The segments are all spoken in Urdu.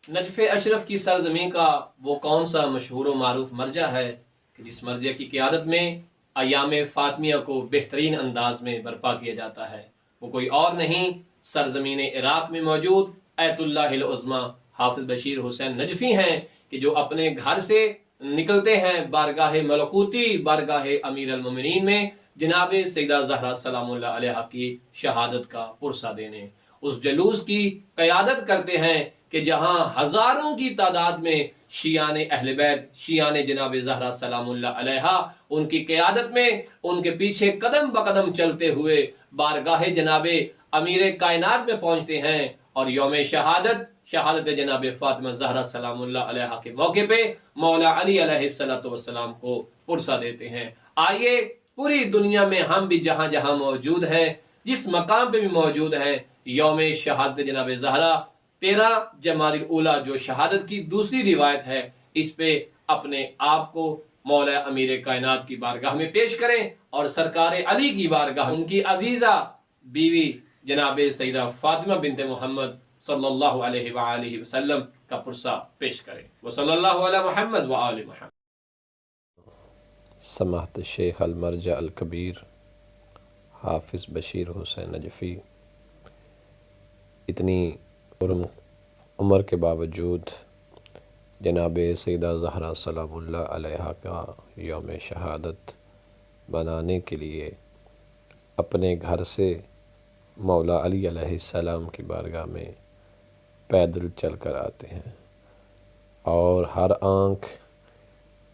نجف اشرف کی سرزمین کا وہ کون سا مشہور و معروف مرجع ہے کہ جس مرجع کی قیادت میں ایام فاطمیہ کو بہترین انداز میں برپا کیا جاتا ہے؟ وہ کوئی اور نہیں، سرزمین عراق میں موجود ایت اللہ العظمی حافظ بشیر حسین نجفی ہیں، کہ جو اپنے گھر سے نکلتے ہیں بارگاہ ملکوتی، بارگاہ امیر المومنین میں جناب سیدہ زہرا سلام اللہ علیہا کی شہادت کا پرسہ دینے۔ اس جلوس کی قیادت کرتے ہیں کہ جہاں ہزاروں کی تعداد میں شیعان اہل بیت، شیعان جناب زہرا سلام اللہ علیہا، ان کی قیادت میں ان کے پیچھے قدم بقدم چلتے ہوئے بارگاہ جناب امیر کائنات میں پہنچتے ہیں، اور یوم شہادت جناب فاطمہ زہرا سلام اللہ علیہا کے موقع پہ مولا علی علیہ السلام کو پرسہ دیتے ہیں۔ آئیے پوری دنیا میں ہم بھی جہاں جہاں موجود ہیں، جس مقام پہ بھی موجود ہیں، یوم شہادت جناب زہرا 13 جمادی الاولیٰ جو شہادت کی دوسری روایت ہے، اس پہ اپنے آپ کو مولا امیر کائنات کی بارگاہ میں پیش کریں، اور سرکار علی کی بارگاہ ان کی عزیزہ بیوی جناب سیدہ فاطمہ بنت محمد صلی اللہ علیہ وآلہ وسلم کا پرسہ پیش کریں۔ وصلی اللہ علی محمد وآل محمد۔ سماحت الشیخ المرجع الکبیر حافظ بشیر حسین نجفی اتنی عمر کے باوجود جناب سیدہ زہرا سلام اللہ علیہا کا یوم شہادت منانے کے لیے اپنے گھر سے مولا علی علیہ السلام کی بارگاہ میں پیدل چل کر آتے ہیں، اور ہر آنکھ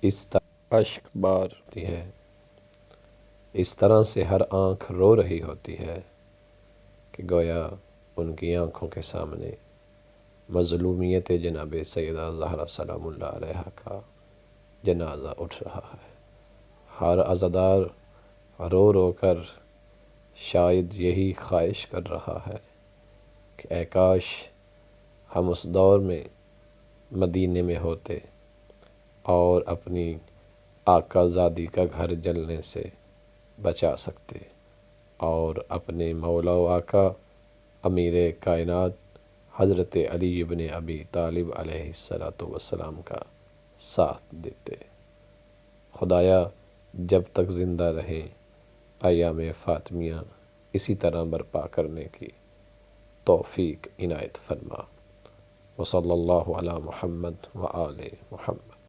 اس طرح اشک بار ہوتی ہے، اس طرح سے ہر آنکھ رو رہی ہوتی ہے کہ گویا ان کی آنکھوں کے سامنے مظلومیت جناب سیدہ زہرا سلام اللہ علیہا کا جنازہ اٹھ رہا ہے۔ ہر عزادار رو رو کر شاید یہی خواہش کر رہا ہے کہ اے کاش ہم اس دور میں مدینے میں ہوتے اور اپنی آقا زادی کا گھر جلنے سے بچا سکتے، اور اپنے مولا و آقا امیر کائنات حضرت علی ابن ابی طالب علیہ السلام کا ساتھ دیتے۔ خدایا جب تک زندہ رہیں ایام فاطمیہ اسی طرح برپا کرنے کی توفیق عنایت فرما۔ وصلی اللہ علی محمد وآل محمد۔